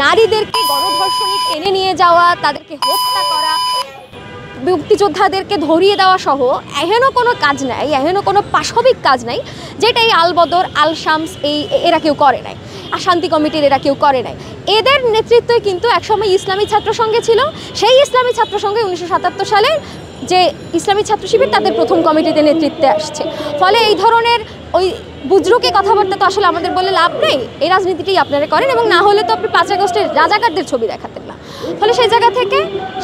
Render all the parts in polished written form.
নারীদেরকে গণধর্ষণে টেনে নিয়ে যাওয়া, তাদেরকে হত্যা করা, মুক্তিযোদ্ধাদেরকে ধরিয়ে দেওয়া সহ এহেন কোনো কাজ নাই, এহেন কোনো পাশবিক কাজ নাই যেটা এই আলবদর, আল শামস এরা কেউ করে নাই, আর শান্তি কমিটির এরা কেউ করে নাই। এদের নেতৃত্বে কিন্তু একসময় ইসলামী ছাত্র সংঘে ছিল। সেই ইসলামী ছাত্র সংঘে 1977 সালের যে ইসলামী ছাত্র শিবির তাদের প্রথম কমিটিতে নেতৃত্বে আসছে। ফলে এই ধরনের ওই বুজরুকে কথাবার্তা তো আসলে আমাদের বলে লাভ নেই। এই রাজনীতিটাই আপনারা করেন, এবং না হলে তো আপনি 5 আগস্টের রাজাকারদের ছবি দেখাতেন না। ফলে সেই জায়গা থেকে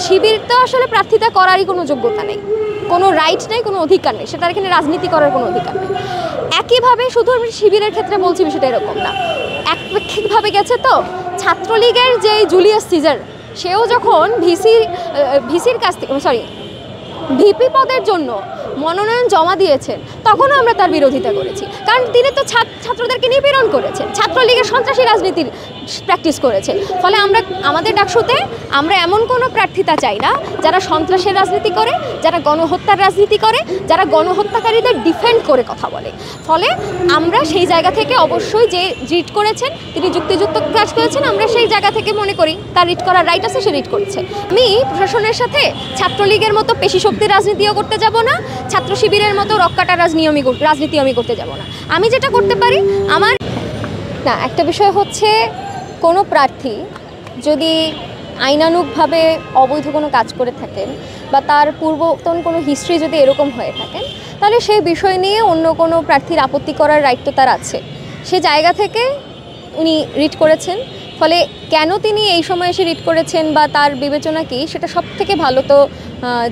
শিবির তো আসলে প্রার্থিতা করারই কোনো যোগ্যতা নেই, কোনো রাইট নেই, কোনো অধিকার নেই, সেটার এখানে রাজনীতি করার কোনো অধিকার নেই। একইভাবে শুধু আমি শিবিরের ক্ষেত্রে বলছি বিষয়টা এরকম না, একপেক্ষিকভাবে গেছে। তো ছাত্রলীগের যে জুলিয়াস সিজার, সেও যখন ভিসির কাছ থেকে ভিপি পদের জন্য মনোনয়ন জমা দিয়েছেন, তখনও আমরা তার বিরোধিতা করেছি, কারণ তিনি তো ছাত্রদেরকে নিপীড়ন করেছেন, ছাত্রলীগের সন্ত্রাসী রাজনীতির প্র্যাকটিস করেছেন। ফলে আমাদের ডাকসুতে আমরা এমন কোনো প্রার্থিতা চাই না যারা সন্ত্রাসের রাজনীতি করে, যারা গণহত্যার রাজনীতি করে, যারা গণহত্যাকারীদের ডিফেন্ড করে কথা বলে। ফলে আমরা সেই জায়গা থেকে অবশ্যই যে রিট করেছেন তিনি যুক্তিযুক্ত কাজ করেছেন, আমরা সেই জায়গা থেকে মনে করি তার রিট করার রাইট আছে, সে রিট করেছে। আমি প্রশাসনের সাথে ছাত্রলীগের মতো পেশি শক্তির রাজনীতিও করতে যাব না, ছাত্র শিবিরের মতো রক্কাটা রাজনীতি আমি করতে যাব না। আমি যেটা করতে পারি একটা বিষয় হচ্ছে, কোনো প্রার্থী যদি আইনানুগভাবে অবৈধ কোনো কাজ করে থাকেন বা তার পূর্বতন কোনো হিস্ট্রি যদি এরকম হয়ে থাকেন, তাহলে সেই বিষয় নিয়ে অন্য কোনো প্রার্থীর আপত্তি করার রাইট তো তার আছে। সে জায়গা থেকে উনি রিট করেছেন। ফলে কেন তিনি এই সময় এসে রিট করেছেন বা তার বিবেচনা কী, সেটা সব থেকে ভালো তো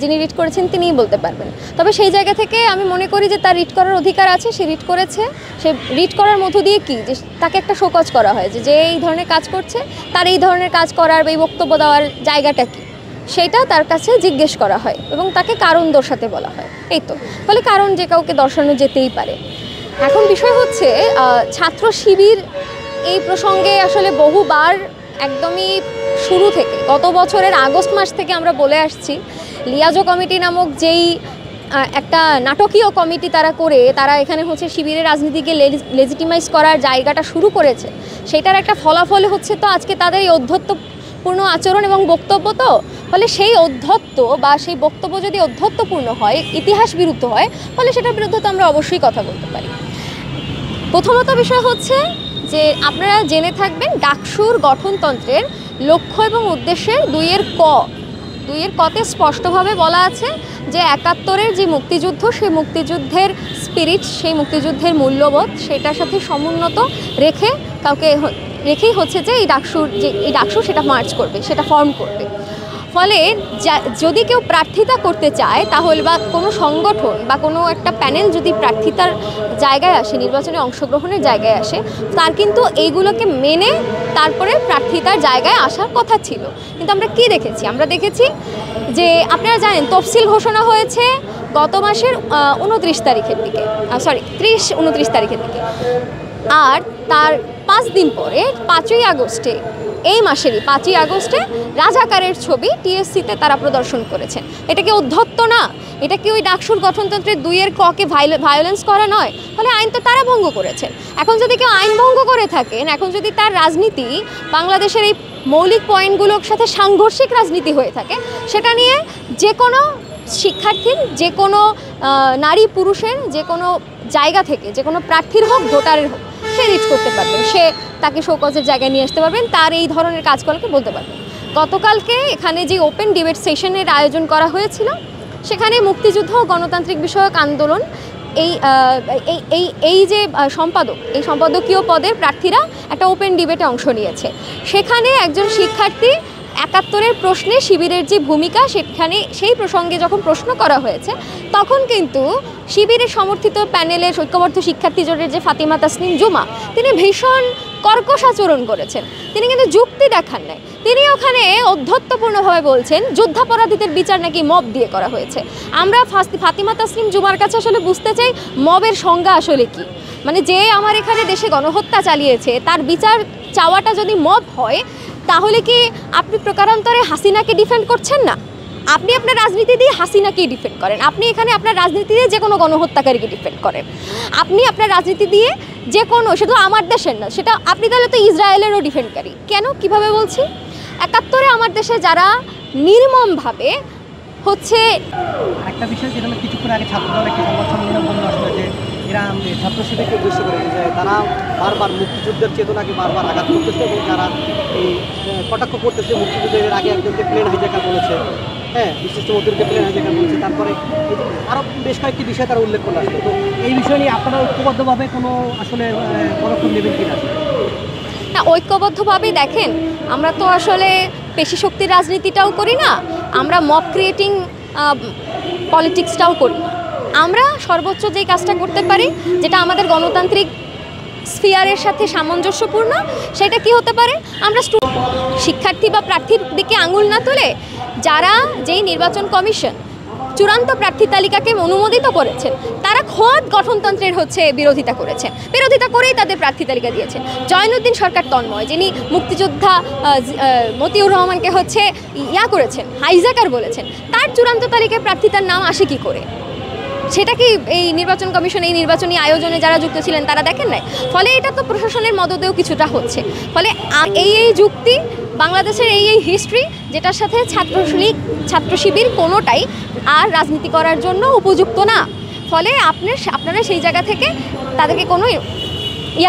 যিনি রিট করেছেন তিনিই বলতে পারবেন। তবে সেই জায়গা থেকে আমি মনে করি যে তার রিট করার অধিকার আছে, সে রিট করেছে। সে রিট করার মধ্য দিয়ে কি, যে তাকে একটা শোকজ করা হয় যে এই ধরনের কাজ করছে, তার এই ধরনের কাজ করার বা এই বক্তব্য দেওয়ার জায়গাটা কী, সেটা তার কাছে জিজ্ঞেস করা হয় এবং তাকে কারণ দর্শাতে বলা হয়। এই তো, ফলে কারণ যে কাউকে দর্শানো যেতেই পারে। এখন বিষয় হচ্ছে ছাত্র শিবির এই প্রসঙ্গে আসলে বহুবার একদমই শুরু থেকে, গত বছরের আগস্ট মাস থেকে আমরা বলে আসছি, লিয়াজো কমিটি নামক যেই একটা নাটকীয় কমিটি তারা করে তারা এখানে হচ্ছে শিবিরের রাজনীতিকে লেজিটিমাইজ করার জায়গাটা শুরু করেছে, সেটার একটা ফলাফল হচ্ছে তো আজকে তাদের এই অধ্যত্বপূর্ণ আচরণ এবং বক্তব্য। তো ফলে সেই অধ্যত্ব বা সেই বক্তব্য যদি অধ্যত্বপূর্ণ হয়, ইতিহাস বিরুদ্ধ হয়, ফলে সেটার বিরুদ্ধে তো আমরা অবশ্যই কথা বলতে পারি। প্রথমত বিষয় হচ্ছে যে আপনারা জেনে থাকবেন, ডাকসুর গঠনতন্ত্রের লক্ষ্য এবং উদ্দেশ্যের 2-এর কতে স্পষ্টভাবে বলা আছে যে 71-এর যে মুক্তিযুদ্ধ, সেই মুক্তিযুদ্ধের স্পিরিট, সেই মুক্তিযুদ্ধের মূল্যবোধ, সেটার সাথে সমুন্নত রেখেই হচ্ছে যে এই ডাকসু সেটা মার্চ করবে, সেটা ফর্ম করবে। ফলে যদি কেউ প্রার্থিতা করতে চায়, তাহলে বা কোনো সংগঠন বা কোনো একটা প্যানেল যদি প্রার্থিতার জায়গায় আসে, নির্বাচনে অংশগ্রহণের জায়গায় আসে, তার কিন্তু এইগুলোকে মেনে তারপরে প্রার্থিতার জায়গায় আসার কথা ছিল। কিন্তু আমরা কি দেখেছি? আমরা দেখেছি যে আপনারা জানেন তফসিল ঘোষণা হয়েছে গত মাসের 29 তারিখের দিকে, 29 তারিখের দিকে, আর তার 5 দিন পরে 5ই আগস্টে, এই মাসেরই 5ই আগস্টে রাজাকারের ছবি টিএসসিতে তারা প্রদর্শন করেছেন। এটা কি অধ্যত্ত না? এটা কি ওই ডাকসুর গঠনতন্ত্রের 2-এর ককে ভায়োলেন্স করা নয়? ফলে আইন তো তারা ভঙ্গ করেছেন। এখন যদি কেউ আইন ভঙ্গ করে থাকেন, এখন যদি তার রাজনীতি বাংলাদেশের এই মৌলিক পয়েন্টগুলোর সাথে সাংঘর্ষিক রাজনীতি হয়ে থাকে, সেটা নিয়ে যে কোনো শিক্ষার্থীর, যে কোনো নারী পুরুষের, যে কোনো জায়গা থেকে, যে কোনো প্রার্থীর হোক, ভোটারের হোক, সে রিচ করতে পারবেন, সে তাকে শোকজের জায়গায় নিয়ে আসতে পারবেন, তার এই ধরনের কাজগুলোকে বলতে পারবেন। গতকালকে এখানে যে ওপেন ডিবেট সেশনের আয়োজন করা হয়েছিল, সেখানে মুক্তিযুদ্ধ ও গণতান্ত্রিক বিষয়ক আন্দোলন এই যে সম্পাদকীয় পদের প্রার্থীরা একটা ওপেন ডিবেটে অংশ নিয়েছে। সেখানে একজন শিক্ষার্থী 71-এর প্রশ্নে শিবিরের যে ভূমিকা, সেখানে সেই প্রসঙ্গে যখন প্রশ্ন করা হয়েছে, তখন কিন্তু শিবিরের সমর্থিত প্যানেলের ঐক্যবদ্ধ শিক্ষার্থী জোটের যে ফাতিমা তাসনিম জুমা, তিনি ভীষণ কর্কশ আচরণ করেছেন। তিনি কিন্তু যুক্তি দেখান নাই। তিনি ওখানে অধ্যত্বপূর্ণভাবে বলছেন যুদ্ধাপরাধীদের বিচার নাকি মব দিয়ে করা হয়েছে। আমরা ফাতিমা তাসনিম জুমার কাছে আসলে বুঝতে চাই মবের সংজ্ঞা আসলে কি। মানে যে আমার এখানে দেশে গণহত্যা চালিয়েছে, তার বিচার চাওয়াটা যদি মব হয়, তাহলে কি আপনি প্রকারান্তরে হাসিনাকে ডিফেন্ড করছেন না? আপনি আপনার রাজনীতি দিয়ে হাসিনাকেই ডিফেন্ড করেন, আপনি এখানে আপনার রাজনীতি দিয়ে যে কোনো গণহত্যাকারীকে ডিফেন্ড করেন, আপনি আপনার রাজনীতি দিয়ে যে কোনো, সেটা আমার দেশের না, সেটা আপনি তাহলে তো ইসরায়েলেরও ডিফেন্ডকারী কেন? কিভাবে বলছি, ৭১-এ আমার দেশে যারা নির্মমভাবে হচ্ছে একটা বিষয়, যেটা কিছুক্ষণ আগে ছাত্রদল একটি সংবাদ সম্মেলনে বলল আসলে যে এরা ছাত্র শিবিরকে উদ্দেশ্য করে যে তারা বারবার মুক্তিযুদ্ধের চেতনাকে বারবার আঘাত করতেছে এবং যারা এই কটাক্ষ করতেছে মুক্তিযুদ্ধের আগে একজনকে প্লেন হাইজ্যাকার বলেছে, হ্যাঁ, বিশিষ্ট মন্ত্রীকে প্লেন হাইজ্যাকার বলেছে, তারপরে আরও বেশ কয়েকটি বিষয় তারা উল্লেখ করে আসলো। তো এই বিষয় নিয়ে আপনারা ঐক্যবদ্ধভাবে কোনো আসলে পদক্ষেপ নেবেন কিনা? না, ঐক্যবদ্ধভাবেই দেখেন, আমরা তো আসলে পেশি শক্তির রাজনীতিটাও করি না, আমরা মব ক্রিয়েটিং পলিটিক্সটাও করি না। আমরা সর্বোচ্চ যেই কাজটা করতে পারি, যেটা আমাদের গণতান্ত্রিক স্ফিয়ারের সাথে সামঞ্জস্যপূর্ণ, সেটা কি হতে পারে, আমরা শিক্ষার্থী বা প্রার্থীর দিকে আঙুল না তুলে যারা যেই নির্বাচন কমিশন চূড়ান্ত প্রার্থী তালিকাকে অনুমোদিত করেছেন, তারা খোদ গঠনতন্ত্রের বিরোধিতা করেছেন, বিরোধিতা করেই তাদের প্রার্থী তালিকা দিয়েছেন। জয়নুদ্দিন সরকার তন্ময়, যিনি মুক্তিযোদ্ধা মতিউর রহমানকে করেছেন, হাইজ্যাকার বলেছেন, তার চূড়ান্ত তালিকায় প্রার্থীতার নাম আসে কি করে? সেটা কি এই নির্বাচন কমিশন, এই নির্বাচনী আয়োজনে যারা যুক্ত ছিলেন তারা দেখেন নাই? ফলে এটা তো প্রশাসনের মদতেও কিছুটা হচ্ছে। ফলে এই যুক্তি, বাংলাদেশের এই হিস্ট্রি, যেটার সাথে ছাত্র শিবির কোনোটাই আর রাজনীতি করার জন্য উপযুক্ত না। ফলে আপনারা সেই জায়গা থেকে তাদেরকে কোনো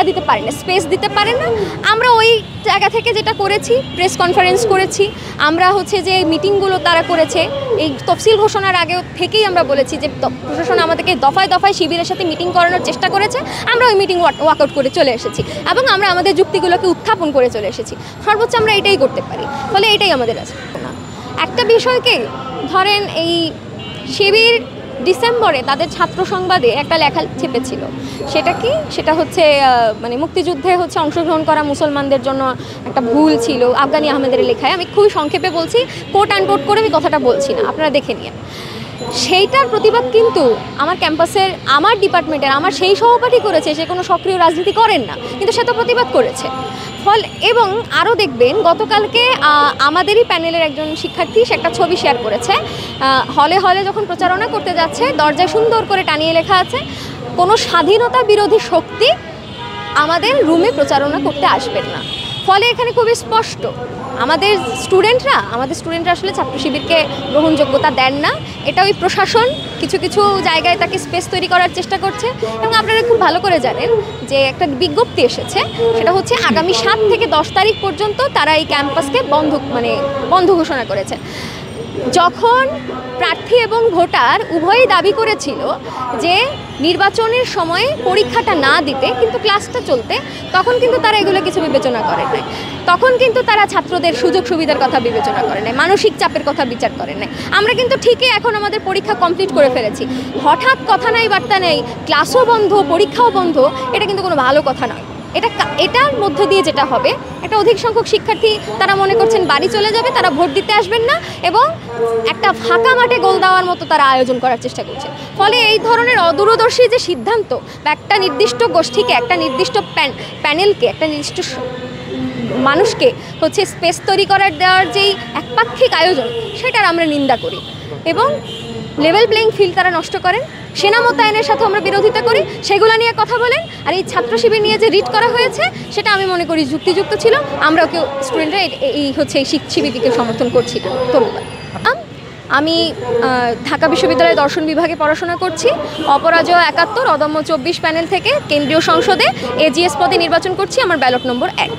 দিতে পারেন না, স্পেস দিতে পারেন না। আমরা ওই জায়গা থেকে যেটা করেছি, প্রেস কনফারেন্স করেছি, আমরা যে মিটিংগুলো তারা করেছে, এই তফসিল ঘোষণার আগে থেকেই আমরা বলেছি যে প্রশাসন আমাদেরকে দফায় দফায় শিবিরের সাথে মিটিং করানোর চেষ্টা করেছে, আমরা ওই মিটিং ওয়ার্কআউট করে চলে এসেছি এবং আমরা আমাদের যুক্তিগুলোকে উত্থাপন করে চলে এসেছি। সর্বোচ্চ আমরা এটাই করতে পারি, ফলে এটাই আমাদের আছে। একটা বিষয়কে ধরেন, এই শিবির ডিসেম্বরে তাদের ছাত্র সংবাদে একটা লেখা ছেপেছিল, সেটা মুক্তিযুদ্ধে অংশগ্রহণ করা মুসলমানদের জন্য একটা ভুল ছিল, আফগানি আহমেদের লেখায়। আমি খুবই সংক্ষেপে বলছি, কোট আনকোট করে আমি কথাটা বলছি না, আপনারা দেখে নিন। সেইটার প্রতিবাদ কিন্তু আমার ক্যাম্পাসের, আমার ডিপার্টমেন্টের আমার সেই সহপাঠী করেছে, সে কোনো সক্রিয় রাজনীতি করেন না, কিন্তু সে তো প্রতিবাদ করেছে। এবং আরও দেখবেন, গতকালকে আমাদেরই প্যানেলের একজন শিক্ষার্থী সে একটা ছবি শেয়ার করেছে, হলে হলে যখন প্রচারণা করতে যাচ্ছে দরজায় সুন্দর করে টানিয়ে লেখা আছে, কোনো স্বাধীনতা বিরোধী শক্তি আমাদের রুমে প্রচারণা করতে আসবেন না। ফলে এখানে খুবই স্পষ্ট, আমাদের স্টুডেন্টরা আসলে ছাত্র শিবিরকে গ্রহণযোগ্যতা দেন না। এটা ওই প্রশাসন কিছু কিছু জায়গায় তাকে স্পেস তৈরি করার চেষ্টা করছে। এবং আপনারা খুব ভালো করে জানেন যে একটা বিজ্ঞপ্তি এসেছে, সেটা আগামী 7 থেকে 10 তারিখ পর্যন্ত তারা এই ক্যাম্পাসকে বন্ধ ঘোষণা করেছে। যখন প্রার্থী এবং ভোটার উভয়ই দাবি করেছিল যে নির্বাচনের সময় পরীক্ষাটা না দিতে, কিন্তু ক্লাসটা চলতে, তখন কিন্তু তারা এগুলো কিছু বিবেচনা করেন নাই। তখন কিন্তু তারা ছাত্রদের সুযোগ সুবিধার কথা বিবেচনা করে নাই, মানসিক চাপের কথা বিচার করেন নাই। আমরা কিন্তু ঠিকই এখন আমাদের পরীক্ষা কমপ্লিট করে ফেলেছি। হঠাৎ কথা নাই বার্তা নেই, ক্লাসও বন্ধ, পরীক্ষাও বন্ধ, এটা কিন্তু কোনো ভালো কথা নয়। এটার মধ্য দিয়ে যেটা হবে, একটা অধিক সংখ্যক শিক্ষার্থী তারা মনে করছেন বাড়ি চলে যাবে, তারা ভোট দিতে আসবেন না, এবং একটা ফাঁকা মাঠে গোল দেওয়ার মতো তারা আয়োজন করার চেষ্টা করছে। ফলে এই ধরনের অদূরদর্শী যে সিদ্ধান্ত, বা একটা নির্দিষ্ট গোষ্ঠীকে, একটা নির্দিষ্ট প্যানেলকে, একটা নির্দিষ্ট মানুষকে স্পেস তৈরি দেওয়ার যেই একপাক্ষিক আয়োজন, সেটার আমরা নিন্দা করি। এবং লেভেল প্লেইং ফিল্ড তারা নষ্ট করেন, সেনা মোতায়েনের সাথে আমরা বিরোধিতা করি, সেগুলো নিয়ে কথা বলেন। আর এই ছাত্র শিবির নিয়ে যে রিট করা হয়েছে, সেটা আমি মনে করি যুক্তিযুক্ত ছিল। আমরাও স্টুডেন্টরা এই শিবিরকে সমর্থন করছি। ধন্যবাদ। আমি ঢাকা বিশ্ববিদ্যালয়ের দর্শন বিভাগে পড়াশোনা করছি। অপরাজয় ৭১, অদম্য ২৪ প্যানেল থেকে কেন্দ্রীয় সংসদে এজিএস পদে নির্বাচন করছি। আমার ব্যালট নম্বর ১।